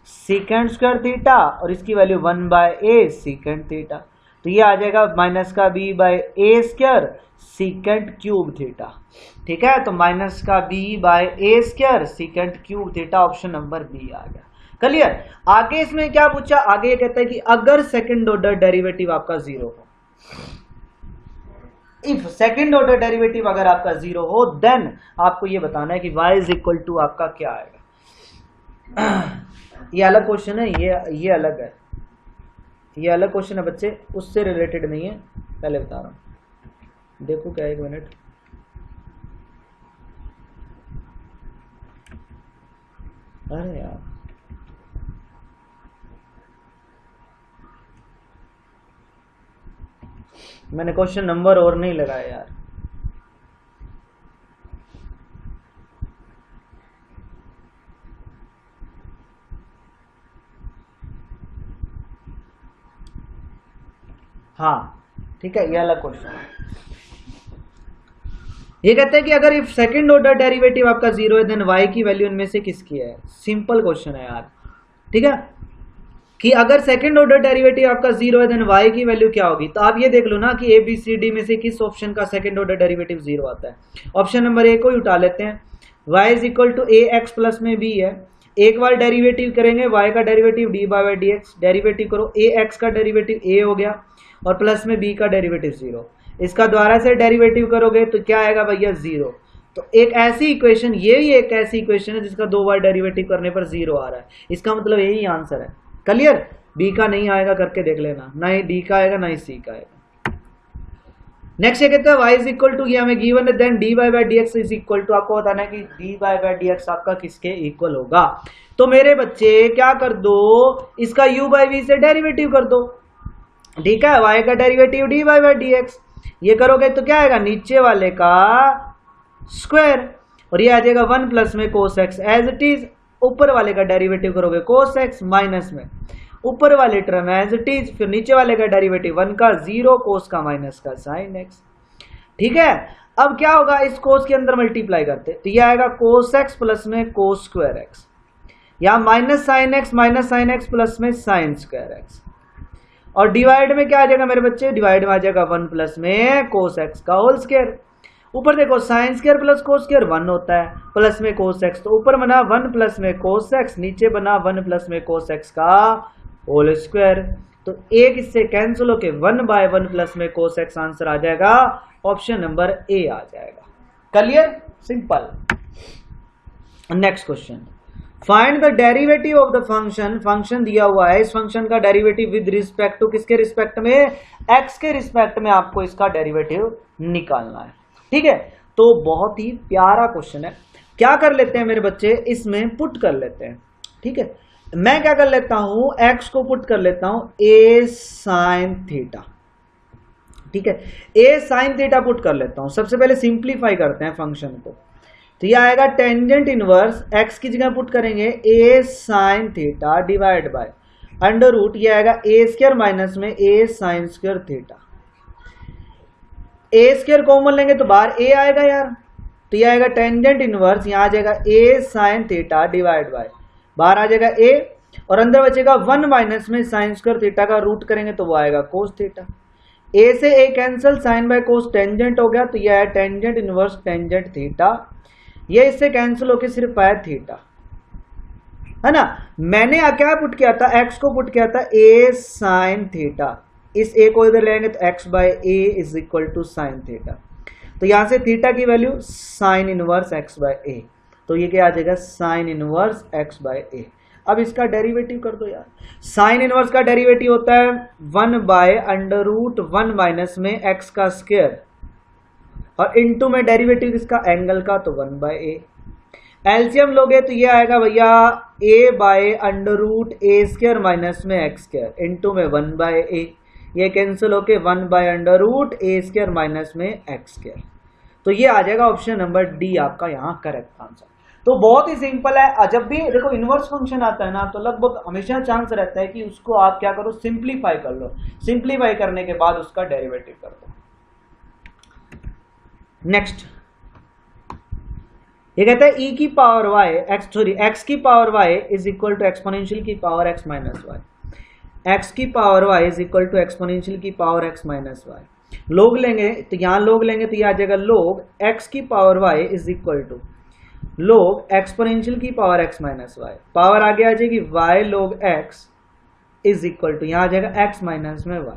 second square theta और इसकी value 1 by a second theta, तो ये आ जाएगा माइनस का b by a square second cube theta. ठीक है, तो माइनस का b by a square second cube theta, option number B आ गया। क्लियर? आगे इसमें क्या पूछा, आगे ये कहता है कि अगर सेकंड ऑर्डर डेरिवेटिव आपका जीरो हो, इफ सेकंड ऑर्डर डेरिवेटिव अगर आपका जीरो हो, देन आपको ये बताना है कि y इज इक्वल टू आपका क्या आएगा। ये अलग क्वेश्चन है, ये अलग है, ये अलग क्वेश्चन है बच्चे, उससे रिलेटेड नहीं है, पहले बता रहा हूं। देखो क्या, एक मिनट, अरे यार मैंने क्वेश्चन नंबर और नहीं लगाया यार। हाँ ठीक है, ये अलग क्वेश्चन है। ये कहते हैं कि अगर इफ सेकंड ऑर्डर डेरिवेटिव आपका जीरो है, देन y की वैल्यू इनमें से किसकी है। सिंपल क्वेश्चन है यार। ठीक है, कि अगर सेकंड ऑर्डर डेरिवेटिव आपका जीरो है, देन y की वैल्यू क्या होगी। तो आप ये देख लो ना कि ए बी सी डी में से किस ऑप्शन का सेकंड ऑर्डर डेरिवेटिव जीरो आता है। ऑप्शन नंबर ए को ही उठा लेते हैं, y is equal to a x plus में b है, एक बार डेरिवेटिव करेंगे y का derivative d by D x, derivative करो ए एक्स का डेरिवेटिव a हो गया और प्लस में b का डेरिवेटिव जीरो, इसका द्वारा से डेरिवेटिव करोगे तो क्या आएगा भैया जीरो। तो एक ऐसी इक्वेशन, ये ही एक ऐसी इक्वेशन है जिसका दो बार डेरिवेटिव करने पर जीरो आ रहा है, इसका मतलब यही आंसर है। क्लियर? बी का नहीं आएगा, करके देख लेना, ना ही डी का आएगा ना ही सी का आएगा। नेक्स्ट ये कहते हैं y इज इक्वल टू, ये हमें गिवन है, then d by by D x is equal to, आपको बताना है कि D by by D x आपका किसके इक्वल होगा। तो मेरे बच्चे क्या कर दो, इसका u बाई वी से डेरिवेटिव कर दो। ठीक है, y का derivative d by by D x, ये करोगे तो क्या आएगा नीचे वाले का स्क्वायर और ये आ जाएगा 1 प्लस में cos x as it is, ऊपर वाले का डेरिवेटिव करोगे कोस एक्स माइनस में ऊपर वाले टर्म एज इट इज, फिर नीचे वाले का डेरिवेटिव 1 का 0 कोस का माइनस का साइन एक्स। ठीक है, अब क्या होगा, इस कोस के अंदर मल्टीप्लाई करते तो ये आएगा कोस एक्स प्लस में कोस स्क्वायर एक्स, या माइनस साइन एक्स प्लस में साइन स्क्वायर एक्स, और डिवाइड में क्या आ जाएगा मेरे बच्चे, डिवाइड में आ जाएगा 1 प्लस में कोस एक्स का होल स्क्वायर, ऊपर देखो sine square plus cos square 1 होता है, प्लस में कोस एक्स, तो ऊपर बना 1 प्लस में कोस एक्स, नीचे बना 1 प्लस में कोस एक्स का होल स्क्वायर। तो एक इससे कैंसिल होके 1/1 प्लस में कोस एक्स आंसर आ जाएगा, ऑप्शन नंबर ए आ जाएगा। Clear, simple. Next question, find the derivative of the function. Function दिया हुआ है, इस फंक्शन का डेरिवेटिव विद रिस्पेक्ट टू किसके रिस्पेक्ट में, एक्स के रिस्पेक्ट में आपको इसका डेरिवेटिव निकालना है। ठीक है, तो बहुत ही प्यारा क्वेश्चन है। क्या कर लेते हैं मेरे बच्चे, इसमें पुट कर लेते हैं। ठीक है, मैं क्या कर लेता हूं, एक्स को पुट कर लेता हूं ए साइन थीटा। ठीक है, ए साइन थीटा पुट कर लेता हूं। सबसे पहले सिंप्लीफाई करते हैं फंक्शन को, तो यह आएगा टेंजेंट इनवर्स, एक्स की जगह पुट करेंगे A sine theta divide by under root, यह आएगा ए स्क्वायर माइनस में A sine square theta. A square common लेंगे तो बाहर ए आएगा यार, तो यह आएगा टेंजेंट इनवर्स, यहां आ जाएगा ए साइन थीटा डिवाइड बाय, बाहर आ जाएगा ए और अंदर बचेगा 1 माइनस में साइन स्क्वायर थीटा का रूट करेंगे तो वो आएगा कोस थीटा। ए से A cancel, sine by cos tangent हो गया, तो यह है टेंजेंट इनवर्स टेंजेंट थीटा। ये इससे कैंसिल होके सिर्फ आया थीटा, है ना। मैंने क्या पुट किया था, एक्स को पुट किया था ए साइन थीटा, इस ए को इधर लेंगे तो X by A is equal to sine theta, तो यहां से थीटा की value sine inverse X by A, तो ये क्या आ जाएगा sine inverse X by A. अब इसका डेरिवेटिव कर दो यार, साइन इनवर्स का डेरिवेटिव होता है 1 बाय अंडर रूट 1 माइनस में एक्स का स्क्वायर, और इनटू में डेरिवेटिव किसका, एंगल का, तो 1 बाय ए। एलसीएम लोगे तो ये आएगा भैया A by under root A square minus में एक्स स्क्वायर, इनटू में 1 बाय ए, ये कैंसिल होके 1 by under root A square minus में एक्स स्क्वायर, तो ये आ जाएगा ऑप्शन नंबर डी आपका यहाँ करेक्ट आंसर। तो बहुत ही सिंपल है। जब भी देखो इनवर्स फंक्शन आता है ना, तो लगभग हमेशा चांस रहता है कि उसको आप क्या करो, सिंप्लीफाई कर लो, सिंप्लीफाई करने के बाद उसका डेरिवेटिव कर दो। नेक्स्ट ये कहता है e की पावर y x की power y is equal to exponential की power x minus Y, x की power y is equal to exponential की power x minus Y. Log लेंगे तो यहाँ लोग लेंगे तो यह आ जाएगा लोग x की power y is equal to log exponential की power x minus y, power आगे आ जाएगी y लोग x इज इक्वल टू यहाँ आ जाएगा x माइनस में y।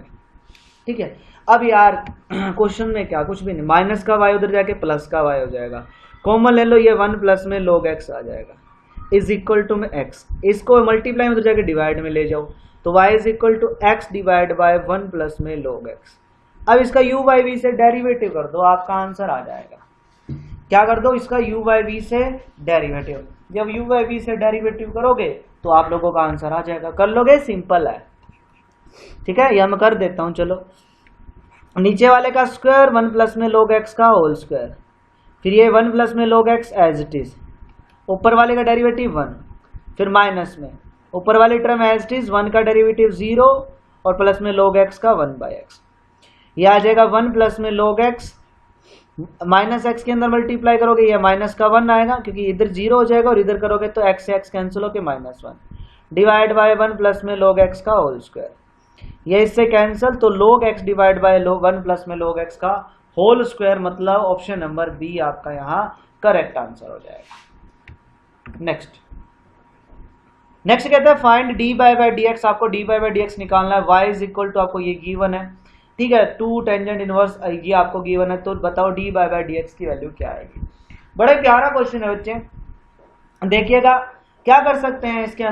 ठीक है, अब यार क्वेश्चन में क्या, कुछ भी नहीं, माइनस का y उधर जाके प्लस का y हो जाएगा, कॉमन ले लो, ये 1 प्लस में log x आ जाएगा इज इक्वल टू में x, इसको मल्टीप्लाई में उधर जाके डिवाइड में ले जाओ तो y is equal to x divide by 1 plus में log x। अब इसका u बाई v से डेरिवेटिव कर दो, आपका आंसर आ जाएगा। क्या कर दो, इसका u बाई v से डेरिवेटिव, जब u बाई v से डेरिवेटिव करोगे तो आप लोगों का आंसर आ जाएगा। कर लोगे, सिंपल है। ठीक है, यह मैं कर देता हूं। चलो, नीचे वाले का स्क्वायर 1 प्लस में log x का होल स्क्वायर, फिर ये 1 प्लस में log x as it is, ऊपर वाले का डेरिवेटिव 1, फिर माइनस में ऊपर वाली टर्म एज इट इज 1 का डेरिवेटिव 0 और प्लस में log x का 1 बाई एक्स। ये आ जाएगा 1 प्लस में log x, माइनस एक्स के अंदर मल्टीप्लाई करोगे ये माइनस का 1 आएगा, क्योंकि इधर 0 हो जाएगा और इधर करोगे तो x से x कैंसिल होके -1 डिवाइड बाय 1 प्लस में log x का होल स्क्वायर, ये इससे कैंसिल, तो log x divide by 1 plus में log x का होल स्क्वायर, मतलब ऑप्शन नंबर बी आपका यहाँ करेक्ट आंसर हो जाएगा। नेक्स्ट कहता है find d by by D x, आपको d by by D x निकालना है, y इज इक्वल टू आपको ये गिवन है। ठीक है, 2 टेंजेंट इनवर्स ये आपको गिवन है, तो बताओ D by by D x की वैल्यू क्या आएगी। बड़ा प्यारा क्वेश्चन है बच्चे, देखिएगा क्या कर सकते हैं इसके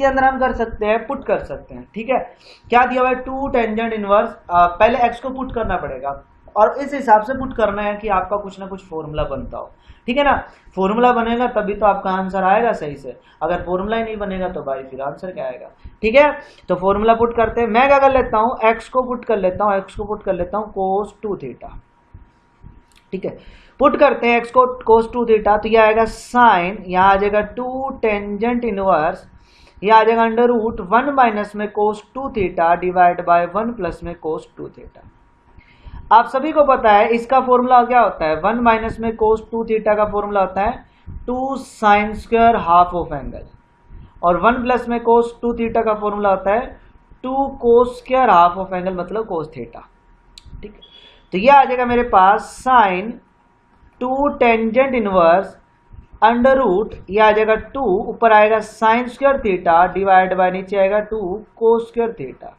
अंदर हम कर सकते हैं, पुट कर सकते हैं। ठीक है, क्या दिया हुआ है, 2 टेंजेंट इनवर्स, पहले x को पुट करना पड़ेगा और इस हिसाब से पुट करना है कि आपका कुछ ना कुछ फॉर्मूला बनता हो। ठीक है ना, फॉर्मूला बनेगा तभी तो आपका आंसर आएगा सही से, अगर फॉर्मूला ही नहीं बनेगा तो भाई फिर आंसर क्या आएगा। ठीक है, तो फॉर्मूला पुट करते हैं। मैं क्या कर लेता हूँ, x को पुट कर लेता हूँ cos 2 थीटा। ठीक है, पुट करते हैं x को cos 2 थीटा, तो ये आएगा साइन, यहाँ आ जाएगा 2 टेंजेंट इनवर्स, ये आ जाएगा अंडर रूट 1 माइनस में cos 2 theta divide by 1 plus में cos 2 थीटा। आप सभी को पता है इसका फॉर्मूला क्या होता है, 1 माइनस में cos 2 थीटा का फॉर्मूला होता है 2 sine square half of angle, और 1 प्लस में cos 2 थीटा का फॉर्मूला होता है 2 cos square half of angle, मतलब cos थीटा। ठीक है, तो ये आ जाएगा मेरे पास sine 2 tangent inverse under root, ये आ जाएगा 2, ऊपर आएगा sine square theta divide by नीचे आएगा 2 कोस स्क्वायर थीटा।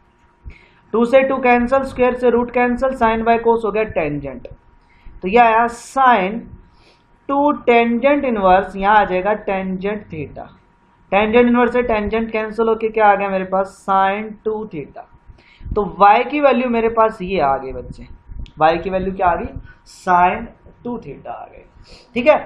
2 से 2 कैंसल, स्क्वायर से root cancel, sine by cos हो गया टेंजेंट। तो यह आया साइन 2 टेंजेंट इनवर्स, यहाँ आ जाएगा टेंजेंट थीटा। टेंजेंट इनवर्स से टेंजेंट कैंसिल होके क्या आ गया मेरे पास, साइन 2 थीटा। तो y की वैल्यू मेरे पास ये आ गई बच्चे, y की वैल्यू क्या आ गई, साइन 2 थीटा आ गई। ठीक है,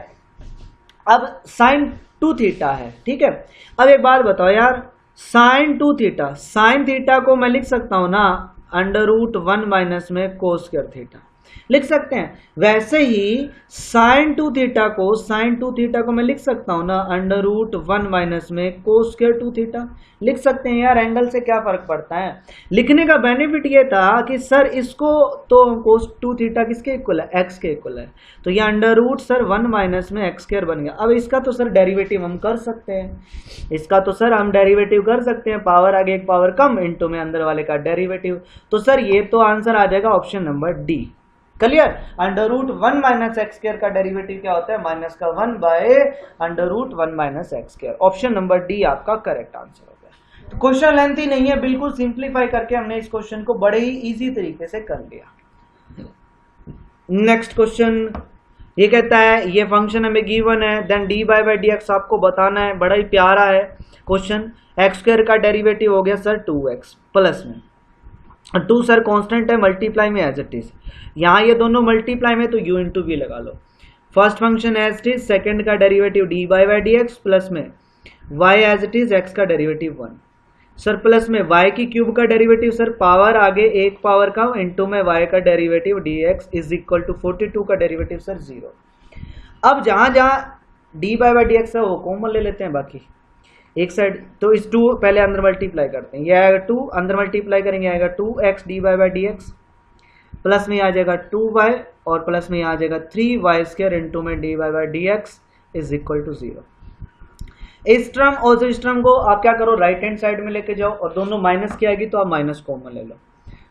अब साइन 2 थीटा है। ठीक है, अब एक बात बताओ यार, साइन 2 थीटा, साइन थीटा को मैं लिख सकता हूं ना अंडर रूट 1 माइनस में कोस स्क्वायर थीटा लिख सकते हैं। वैसे ही साइन 2 थीटा को, साइन 2 थीटा को मैं लिख सकता हूं ना अंडर रूट 1 माइनस में कोस स्क्वायर 2 थीटा लिख सकते हैं। यार एंगल से क्या फर्क पड़ता है, लिखने का बेनिफिट ये था कि सर इसको तो कोस 2 थीटा किसके इक्वल है, एक्स के इक्वल है, तो ये अंडर रूट सर 1 माइनस में एक्स स्क्वायर बन गया। अब इसका तो सर डेरिवेटिव हम कर सकते हैं, इसका तो सर हम डेरिवेटिव कर सकते हैं, पावर आगे एक पावर कम इनटू में अंदर वाले का डेरिवेटिव। तो सर ये तो आंसर आ जाएगा option number D. Clear, under root 1 minus x square का डेरिवेटिव क्या होता है, माइनस का 1 by under root 1 minus x square. Option number D आपका करेक्ट आंसर होगा। तो क्वेश्चन लेंथी नहीं है, बिल्कुल सिंप्लीफाई करके हमने इस क्वेश्चन को बड़े ही इजी तरीके से कर लिया। नेक्स्ट क्वेश्चन ये कहता है ये फंक्शन हमें गिवन है, then d by d x आपको बताना है। बड़ा ही प्यारा है क्वेश्चन। एक्स स्क्वायर का डेरिवेटिव हो गया सर 2x प्लस में 2 सर कांस्टेंट है, मल्टीप्लाई में एज इट इज, यहाँ ये दोनों मल्टीप्लाई में तो u इंटू वी लगा लो। First function as it is, second का derivative d by d x plus में y as it is, x का डेरिवेटिव 1 सर प्लस में y की क्यूब का डेरिवेटिव सर पावर आगे एक पावर का इंटू में y का derivative dx is equal to 42 का डेरिवेटिव सर 0। अब जहां जहां डी बाय डी एक्स है वो कॉमन ले लेते हैं, बाकी एक साइड तो इस 2 पहले अंदर मल्टीप्लाई करते हैं, ये आएगा 2 अंदर मल्टीप्लाई करेंगे आएगा 2x d by d x plus में आ जाएगा 2y और प्लस में आ जाएगा 3y स्क्वायर इंटू में D by d x is equal to 0। इस टर्म और इस टर्म को आप क्या करो राइट हैंड साइड में लेके जाओ और दोनों माइनस की आएगी तो आप माइनस कॉमन ले लो,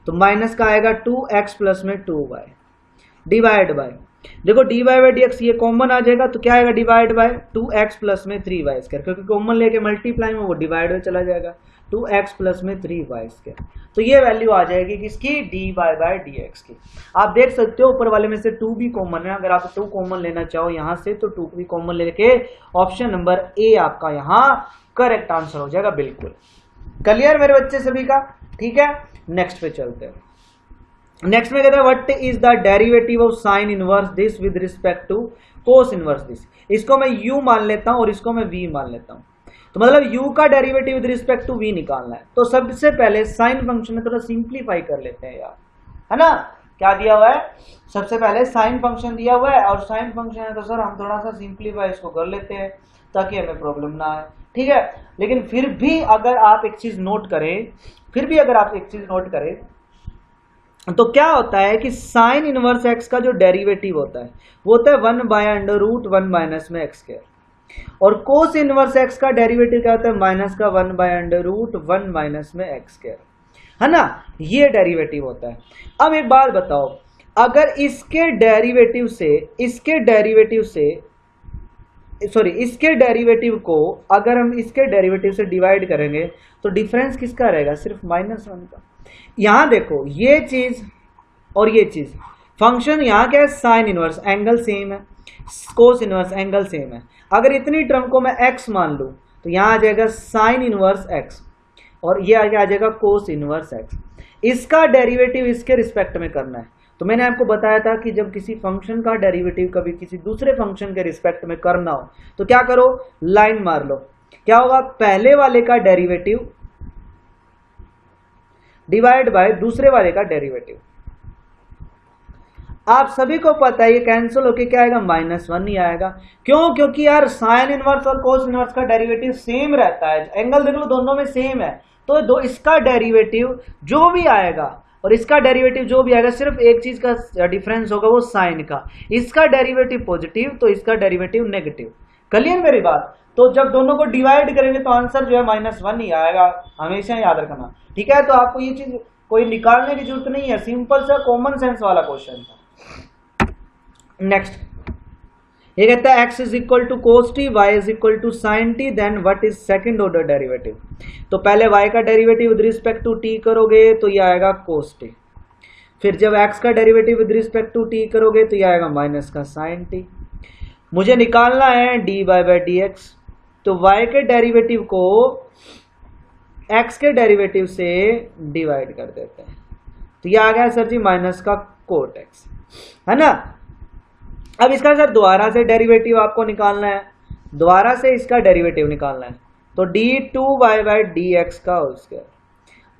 तो माइनस का आएगा 2x प्लस में 2y डिवाइड बाय, देखो डी बाय डी एक्स ये कॉमन आ जाएगा तो क्या आएगा डिवाइड बाय 2x प्लस में 3y स्क्वायर, क्योंकि कॉमन लेके मल्टीप्लाई में वो डिवाइड में चला जाएगा 2x प्लस में 3y स्क्वायर। तो ये वैल्यू आ जाएगी किसकी, डी बाय डी एक्स की। आप देख सकते हो ऊपर वाले में से 2 भी कॉमन है, अगर आप 2 कॉमन लेना चाहो यहाँ से तो 2 भी कॉमन लेके ऑप्शन नंबर ए आपका यहाँ करेक्ट आंसर हो जाएगा। बिल्कुल क्लियर मेरे बच्चे सभी का। ठीक है, नेक्स्ट पे चलते हैं। नेक्स्ट में कहते हैं what is the derivative of sine inverse this with respect to cos inverse this. इसको मैं u मान लेता हूं और इसको मैं v मान लेता हूं, तो मतलब u का derivative with respect to v निकालना है। तो सबसे पहले साइन फंक्शन में थोड़ा सिंप्लीफाई कर लेते हैं यार, है ना। क्या दिया हुआ है, सबसे पहले साइन फंक्शन दिया हुआ है और साइन फंक्शन है तो सर हम थोड़ा सा सिंप्लीफाई इसको कर लेते हैं ताकि हमें प्रॉब्लम ना आए। ठीक है, लेकिन फिर भी अगर आप एक चीज नोट करें, तो क्या होता है कि साइन इनवर्स एक्स का जो डेरिवेटिव होता है वो होता है 1 बाय अंडर रूट 1 माइनस में एक्स स्क्वायर, और कोस इनवर्स एक्स का डेरिवेटिव क्या होता है माइनस का 1 बाय अंडर रूट 1 माइनस में एक्स स्क्वायर, है ना। ये डेरिवेटिव होता है। अब एक बात बताओ, अगर इसके डेरिवेटिव को अगर हम इसके डेरिवेटिव से डिवाइड करेंगे तो डिफरेंस किसका रहेगा, सिर्फ -1 का। यहां देखो ये चीज और ये चीज, फंक्शन यहां क्या है साइन इनवर्स, एंगल सेम है, कोस इनवर्स एंगल सेम है। अगर इतनी टर्म को मैं x मान लूं तो यहां आ जाएगा साइन इनवर्स x और ये आगे आ जाएगा कोस इनवर्स x। इसका डेरिवेटिव इसके रिस्पेक्ट में करना है। तो मैंने आपको बताया था कि जब किसी फंक्शन का डेरिवेटिव कभी किसी दूसरे फंक्शन के रिस्पेक्ट में करना हो तो क्या करो, लाइन मार लो। क्या होगा, पहले वाले का डेरिवेटिव डिवाइड बाय दूसरे वाले का डेरिवेटिव। आप सभी को पता है ये कैंसिल होके क्या आएगा, -1 ही आएगा। क्यों, क्योंकि यार साइन इनवर्स और कोस इनवर्स का डेरिवेटिव सेम रहता है, एंगल देख लो दोनों में सेम है, तो इसका डेरिवेटिव जो भी आएगा और इसका डेरिवेटिव जो भी आएगा सिर्फ एक चीज का डिफरेंस होगा, वो साइन का। इसका डेरिवेटिव पॉजिटिव तो इसका डेरिवेटिव नेगेटिव। क्लियर मेरी बात। तो जब दोनों को डिवाइड करेंगे तो आंसर जो है -1 ही आएगा, हमेशा याद रखना। ठीक है, तो आपको ये चीज कोई निकालने की जरूरत नहीं है, सिंपल सा कॉमन सेंस वाला क्वेश्चन था। नेक्स्ट ये कहता है x is equal to cos t, y is equal to sin t, then what is second order derivative. तो पहले y का derivative with respect to t करोगे तो ये आएगा cos t, फिर जब x का derivative with respect to t करोगे तो ये आएगा माइनस का sin t। मुझे निकालना है dy बाय dx, तो y के डेरिवेटिव को x के डेरिवेटिव से डिवाइड कर देते हैं, तो ये आ गया सर जी माइनस का cot x, है ना। अब इसका सर दोबारा से डेरिवेटिव आपको निकालना है, दोबारा से इसका डेरिवेटिव निकालना है, तो d2y बाय dx का होल स्क्वायर।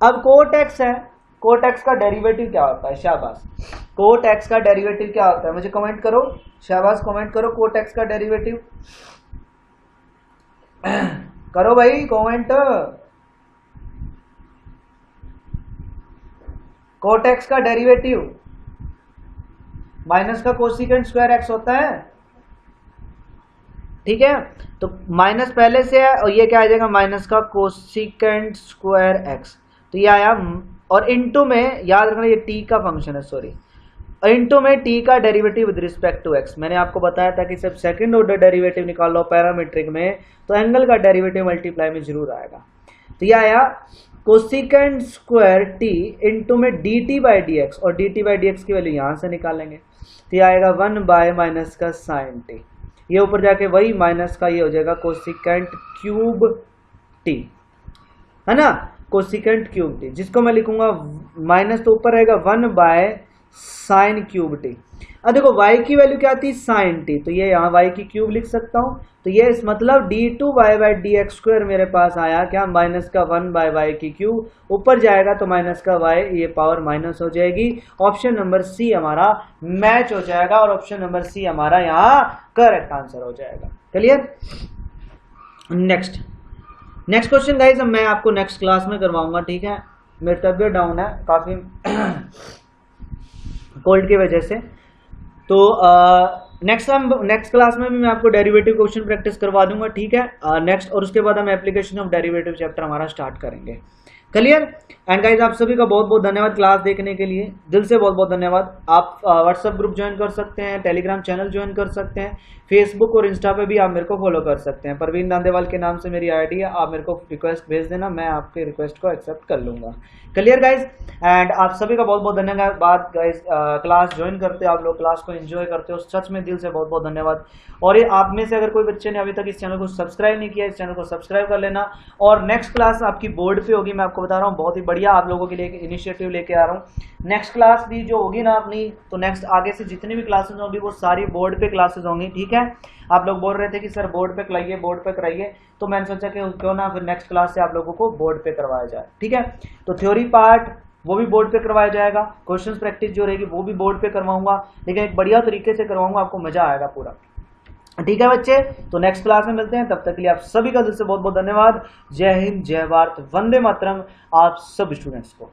अब cot x है, cot x का डेरिवेटिव क्या होता है, शाबाश, cot x का डेरिवेटिव क्या होता है, मुझे कमेंट करो, शाबाश कमेंट करो, cot x का डेरिवेटिव करो भाई कमेंट। cot x का डेरिवेटिव माइनस का कोसिकेंट स्क्वायर x होता है, ठीक है। तो माइनस पहले से है और ये क्या आ जाएगा माइनस का कोसिकेंट स्क्वायर x, तो ये आया, और इनटू में याद रखना ये t का फंक्शन है, सॉरी, इनटू में t का derivative with respect to x। मैंने आपको बताया था कि जब सेकंड ऑर्डर डेरिवेटिव निकाल लो पैरामीट्रिक में तो एंगल का डेरिवेटिव मल्टीप्लाई में जरूर आएगा, तो ये आया कोसिकेंट स्क्वायर t इनटू में dt बाई dx, और dt बाई dx की वैल्यू यहां से निकालेंगे, तो ये आएगा 1 बाय माइनस का sin t, ये ऊपर जाके वही माइनस का ये हो जाएगा कोसिकेंट क्यूब t, है ना, कोसिकेंट क्यूब t, जिसको मैं लिखूंगा माइनस तो ऊपर रहेगा 1 बाय साइन क्यूब t। अब देखो y की वैल्यू क्या थी sin t, तो ये यहाँ y की क्यूब लिख सकता हूँ, तो ये इस मतलब d2y बाई dx स्क्वायर मेरे पास आया क्या माइनस का 1 बाय y की क्यूब, ऊपर जाएगा तो माइनस का y, ये पावर माइनस हो जाएगी, ऑप्शन नंबर सी हमारा मैच हो जाएगा और ऑप्शन नंबर सी हमारा यहाँ करेक्ट आंसर हो जाएगा। क्लियर। नेक्स्ट क्वेश्चन गाइस मैं आपको नेक्स्ट क्लास में करवाऊंगा, ठीक है, मेरी तबियत डाउन है काफी कोल्ड की वजह से, तो नेक्स्ट क्लास में भी मैं आपको डेरिवेटिव क्वेश्चन प्रैक्टिस करवा दूंगा, ठीक है, नेक्स्ट, और उसके बाद हम एप्लीकेशन ऑफ डेरिवेटिव चैप्टर हमारा स्टार्ट करेंगे। क्लियर। एंड गाइज आप सभी का बहुत बहुत धन्यवाद क्लास देखने के लिए, दिल से बहुत बहुत धन्यवाद। आप व्हाट्सएप ग्रुप ज्वाइन कर सकते हैं, टेलीग्राम चैनल ज्वाइन कर सकते हैं, फेसबुक और इंस्टा पे भी आप मेरे को फॉलो कर सकते हैं, परवीन दांदेवाल के नाम से मेरी आईडी है, आप मेरे को रिक्वेस्ट भेज देना, मैं आपके रिक्वेस्ट को एक्सेप्ट कर लूंगा। Clear guys. एंड आप सभी का बहुत बहुत धन्यवाद गाइज, क्लास ज्वाइन करते हो आप लोग, क्लास को एंजॉय करते हो, सच में दिल से बहुत बहुत धन्यवाद। और ये आप में से अगर कोई बच्चे ने अभी तक इस चैनल को सब्सक्राइब नहीं किया, इस चैनल को सब्सक्राइब कर लेना। और नेक्स्ट क्लास आपकी बोर्ड पे होगी, मैं आपको बता रहा हूँ, बहुत ही बढ़िया आप लोगों के लिए इनिशिएटिव लेके आ रहा हूँ। नेक्स्ट क्लास भी जो होगी ना अपनी, तो नेक्स्ट आगे से जितनी भी क्लासेस होंगी वो सारी बोर्ड पे क्लासेस होंगी, ठीक है। आप लोग बोल रहे थे कि सर बोर्ड पे कराइए, बोर्ड पे कराइए, तो मैंने सोचा कि क्यों ना फिर नेक्स्ट क्लास से आप लोगों को बोर्ड पे करवाया जाए, ठीक है। तो थ्योरी पार्ट वो भी बोर्ड पे करवाया जाएगा, क्वेश्चंस प्रैक्टिस जो रहेगी वो भी बोर्ड पे करवाऊंगा, लेकिन एक बढ़िया तरीके से करवाऊंगा, आपको मजा आएगा पूरा, ठीक है बच्चे। तो नेक्स्ट क्लास में मिलते हैं, तब तक के लिए आप सभी का दिल से बहुत बहुत धन्यवाद। जय हिंद, जय भारत, वंदे मातरम आप सब स्टूडेंट्स को।